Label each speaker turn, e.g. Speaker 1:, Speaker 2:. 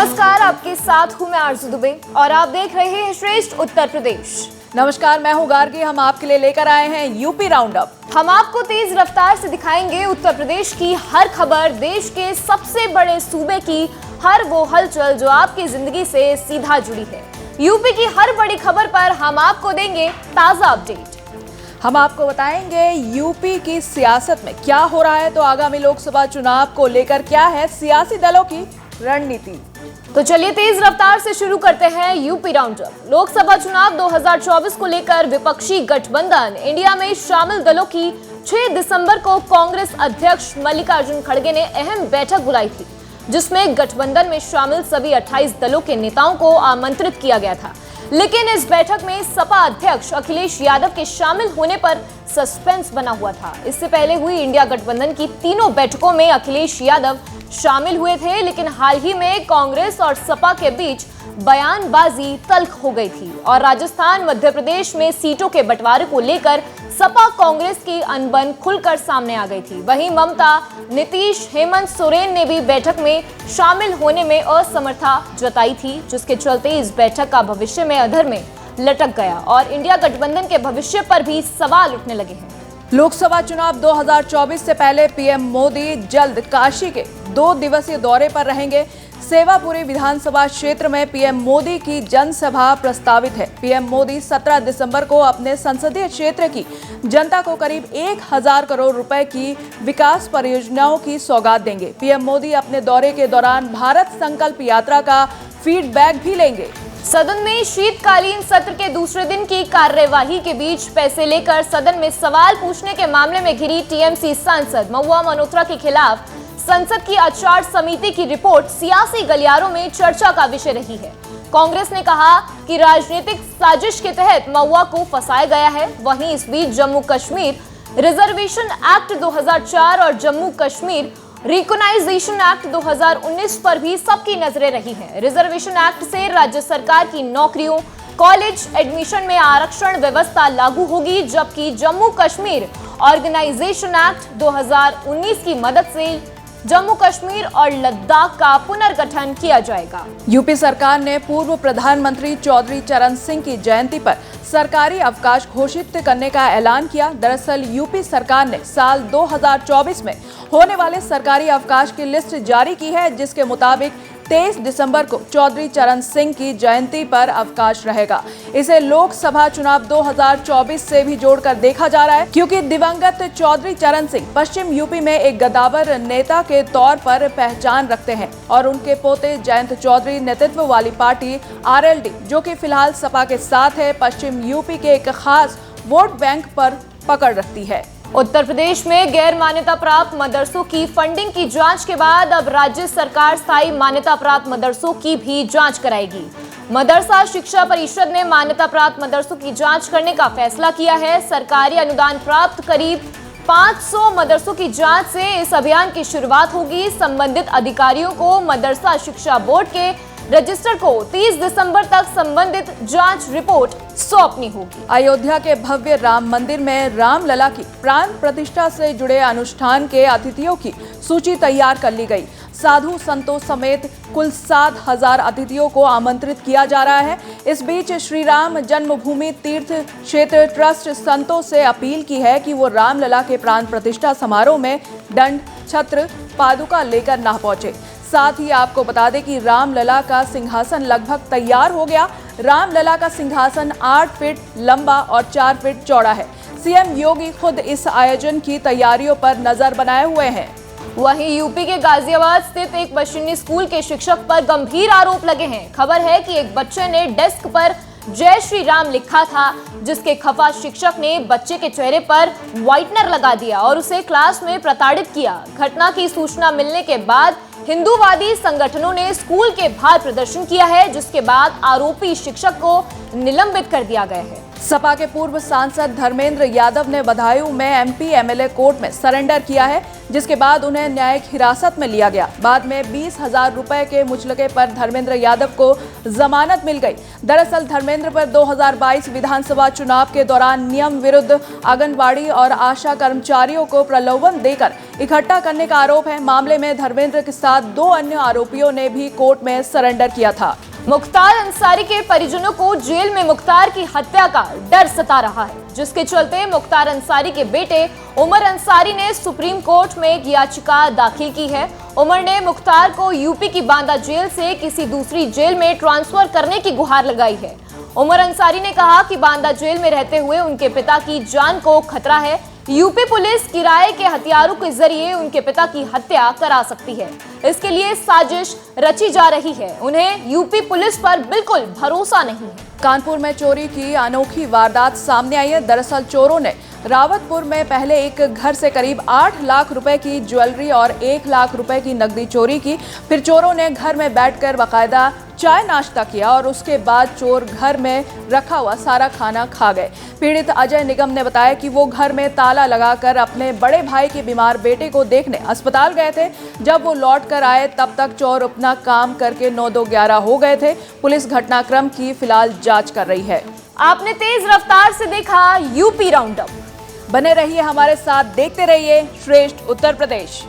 Speaker 1: नमस्कार, आपके साथ हूं मैं आरजू दुबे और आप देख रहे हैं श्रेष्ठ उत्तर प्रदेश।
Speaker 2: नमस्कार, मैं हूं गार्गी। हम आपके लिए लेकर आए हैं यूपी राउंड अप।
Speaker 1: हम आपको तेज रफ्तार से दिखाएंगे उत्तर प्रदेश की हर खबर, देश के सबसे बड़े सूबे की हर वो हलचल जो आपकी जिंदगी से सीधा जुड़ी है। यूपी की हर बड़ी खबर पर हम आपको देंगे ताजा अपडेट।
Speaker 2: हम आपको बताएंगे यूपी की सियासत में क्या हो रहा है, तो आगामी लोकसभा चुनाव को लेकर क्या है सियासी दलों की रणनीति।
Speaker 1: तो चलिए तेज रफ्तार से शुरू करते हैं यूपी राउंड अप। लोकसभा चुनाव 2024 को लेकर विपक्षी गठबंधन इंडिया में शामिल दलों की 6 दिसंबर को कांग्रेस अध्यक्ष मल्लिकार्जुन खड़गे ने अहम बैठक बुलाई थी, जिसमें गठबंधन में शामिल सभी 28 दलों के नेताओं को आमंत्रित किया गया था। लेकिन इस बैठक में सपा अध्यक्ष अखिलेश यादव के शामिल होने पर सस्पेंस बना हुआ था। इससे पहले हुई इंडिया गठबंधन की तीनों बैठकों में अखिलेश यादव शामिल हुए थे, लेकिन हाल ही में कांग्रेस और सपा के बीच बयानबाजी तल्ख हो गई थी और राजस्थान मध्य प्रदेश में सीटों के बंटवारे को लेकर सपा कांग्रेस की अनबन खुलकर सामने आ गई थी। वहीं ममता, नीतीश, हेमंत सोरेन ने भी बैठक में शामिल होने में असमर्थता जताई थी, जिसके चलते इस बैठक का भविष्य में अधर में लटक गया और इंडिया गठबंधन के भविष्य पर भी सवाल उठने लगे हैं।
Speaker 2: लोकसभा चुनाव 2024 से पहले पीएम मोदी जल्द काशी के 2 दिवसीय दौरे पर रहेंगे। सेवापुरी विधानसभा क्षेत्र में पीएम मोदी की जनसभा प्रस्तावित है। पीएम मोदी 17 दिसंबर को अपने संसदीय क्षेत्र की जनता को करीब 1000 करोड़ रुपए की विकास परियोजनाओं की सौगात देंगे। पीएम मोदी अपने दौरे के दौरान भारत संकल्प यात्रा का फीडबैक भी लेंगे।
Speaker 1: सदन में शीतकालीन सत्र के दूसरे दिन की कार्यवाही के बीच पैसे लेकर सदन में सवाल पूछने के मामले में घिरी टीएमसी सांसद महुआ मोइत्रा के खिलाफ संसद की आचार समिति की रिपोर्ट सियासी गलियारों में चर्चा का विषय रही है। कांग्रेस ने कहा कि राजनीतिक साजिश के तहत महुआ को फंसाया गया है। वहीं इस बीच जम्मू कश्मीर रिजर्वेशन एक्ट 2004 और जम्मू कश्मीर रिकॉग्नाइजेशन एक्ट 2019 पर भी सबकी नजरें रही हैं। रिजर्वेशन एक्ट से राज्य सरकार की नौकरियों, कॉलेज एडमिशन में आरक्षण व्यवस्था लागू होगी, जबकि जम्मू कश्मीर ऑर्गेनाइजेशन एक्ट 2019 की मदद से जम्मू कश्मीर और लद्दाख का पुनर्गठन किया जाएगा।
Speaker 2: यूपी सरकार ने पूर्व प्रधानमंत्री चौधरी चरण सिंह की जयंती पर सरकारी अवकाश घोषित करने का ऐलान किया। दरअसल यूपी सरकार ने साल 2024 में होने वाले सरकारी अवकाश की लिस्ट जारी की है, जिसके मुताबिक 23 दिसंबर को चौधरी चरण सिंह की जयंती पर अवकाश रहेगा। इसे लोकसभा चुनाव 2024 से भी जोड़कर देखा जा रहा है, क्योंकि दिवंगत चौधरी चरण सिंह पश्चिम यूपी में एक गद्दावर नेता के तौर पर पहचान रखते हैं और उनके पोते जयंत चौधरी नेतृत्व वाली पार्टी आरएलडी, जो कि फिलहाल सपा के साथ है, पश्चिम यूपी के एक खास वोट बैंक पर पकड़ रखती है।
Speaker 1: उत्तर प्रदेश में गैर मान्यता प्राप्त मदरसों की फंडिंग की जांच के बाद अब राज्य सरकार स्थायी मान्यता प्राप्त मदरसों की भी जांच कराएगी। मदरसा शिक्षा परिषद ने मान्यता प्राप्त मदरसों की जांच करने का फैसला किया है। सरकारी अनुदान प्राप्त करीब 500 मदरसों की जांच से इस अभियान की शुरुआत होगी। संबंधित अधिकारियों को मदरसा शिक्षा बोर्ड के रजिस्टर को 30 दिसंबर तक संबंधित जांच रिपोर्ट सौंपनी होगी।
Speaker 2: अयोध्या के भव्य राम मंदिर में रामलला की प्राण प्रतिष्ठा से जुड़े अनुष्ठान के अतिथियों की सूची तैयार कर ली गई। साधु संतों समेत कुल 7000 अतिथियों को आमंत्रित किया जा रहा है। इस बीच श्री राम जन्मभूमि तीर्थ क्षेत्र ट्रस्ट संतों से अपील की है कि वो रामलला के प्राण प्रतिष्ठा समारोह में दंड, छत्र, पादुका लेकर ना पहुंचे। साथ ही आपको बता दें कि रामलला का सिंहासन लगभग तैयार हो गया। रामलला का सिंहासन 8 फीट लंबा और 4 फीट चौड़ा है। सीएम योगी खुद इस आयोजन की तैयारियों पर नजर बनाए हुए हैं।
Speaker 1: वहीं यूपी के गाजियाबाद स्थित एक पश्चिमी स्कूल के शिक्षक पर गंभीर आरोप लगे हैं। खबर है कि एक बच्चे ने डेस्क पर जय श्री राम लिखा था, जिसके खफा शिक्षक ने बच्चे के चेहरे पर व्हाइटनर लगा दिया और उसे क्लास में प्रताड़ित किया। घटना की सूचना मिलने के बाद हिंदूवादी संगठनों ने स्कूल के बाहर प्रदर्शन किया है, जिसके बाद आरोपी शिक्षक को निलंबित कर दिया गया है।
Speaker 2: सपा के पूर्व सांसद धर्मेंद्र यादव ने बदायूं में एमपी एमएलए कोर्ट में सरेंडर किया है, जिसके बाद उन्हें न्यायिक हिरासत में लिया गया। बाद में 20,000 रुपए के मुचलके पर धर्मेंद्र यादव को जमानत मिल गई। दरअसल धर्मेंद्र पर 2022 विधानसभा चुनाव के दौरान नियम विरुद्ध आंगनबाड़ी और आशा कर्मचारियों को प्रलोभन देकर इकट्ठा करने का आरोप है। मामले में धर्मेंद्र के साथ 2 अन्य आरोपियों ने भी कोर्ट में सरेंडर किया था।
Speaker 1: मुख्तार अंसारी के परिजनों को जेल में मुख्तार की हत्या का डर सता रहा है, जिसके चलते मुख्तार अंसारी के बेटे उमर अंसारी ने सुप्रीम कोर्ट में एक याचिका दाखिल की है। उमर ने मुख्तार को यूपी की बांदा जेल से किसी दूसरी जेल में ट्रांसफर करने की गुहार लगाई है। उमर अंसारी ने कहा कि बांदा जेल में रहते हुए उनके पिता की जान को खतरा है। यूपी पुलिस किराए के हथियारों के जरिए उनके पिता की हत्या करा सकती है। इसके लिए साजिश रची जा रही है। उन्हें यूपी पुलिस पर बिल्कुल भरोसा नहीं है।
Speaker 2: कानपुर में चोरी की अनोखी वारदात सामने आई है। दरअसल चोरों ने रावतपुर में पहले एक घर से करीब 8 लाख रुपए की ज्वेलरी और 1 लाख रुपए की नकदी चोरी की। फिर चोरों ने घर में बैठकर बाकायदा चाय नाश्ता किया और उसके बाद चोर घर में रखा हुआ सारा खाना खा गए। पीड़ित अजय निगम ने बताया कि वो घर में ताला लगाकर अपने बड़े भाई के बीमार बेटे को देखने अस्पताल गए थे। जब वो लौट कर आए तब तक चोर अपना काम करके 9-2-11 हो गए थे। पुलिस घटनाक्रम की फिलहाल जांच कर रही है।
Speaker 1: आपने तेज रफ्तार से देखा यूपी राउंडअप।
Speaker 2: बने रहिए हमारे साथ, देखते रहिए श्रेष्ठ उत्तर प्रदेश।